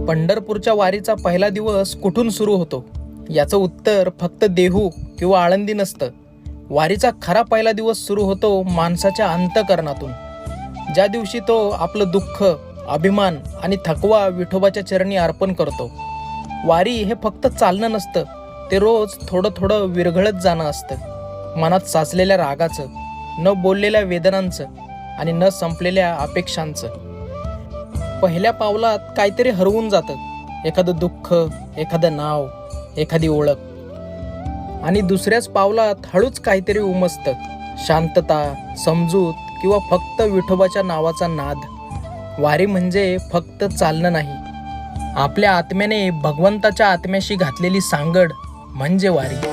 पंढरपूरच्या वारीचा पहिला दिवस कुठून सुरू होतो याचं उत्तर फक्त देहू किंवा आळंदी नसतं. वारीचा खरा पहिला दिवस सुरू होतो माणसाच्या अंतःकरणातून. ज्या दिवशी तो आपलं दुःख, अभिमान आणि थकवा विठोबाच्या चरणी अर्पण करतो. वारी हे फक्त चालणं नसतं, ते रोज थोडं थोडं विरघळत जाणं असतं. मनात साचलेल्या रागाचं, न बोललेल्या वेदनांचं आणि न संपलेल्या अपेक्षांचं. पहिल्या पावलात काहीतरी हरवून जातं, एखादं दुःख, एखादं नाव, एखादी ओळख. आणि दुसऱ्याच पावलात हळूच काहीतरी उमसतं, शांतता, समजूत किंवा फक्त विठोबाच्या नावाचा नाद. वारी म्हणजे फक्त चालणं नाही, आपल्या आत्म्याने भगवंताच्या आत्म्याशी घातलेली सांगड म्हणजे वारी.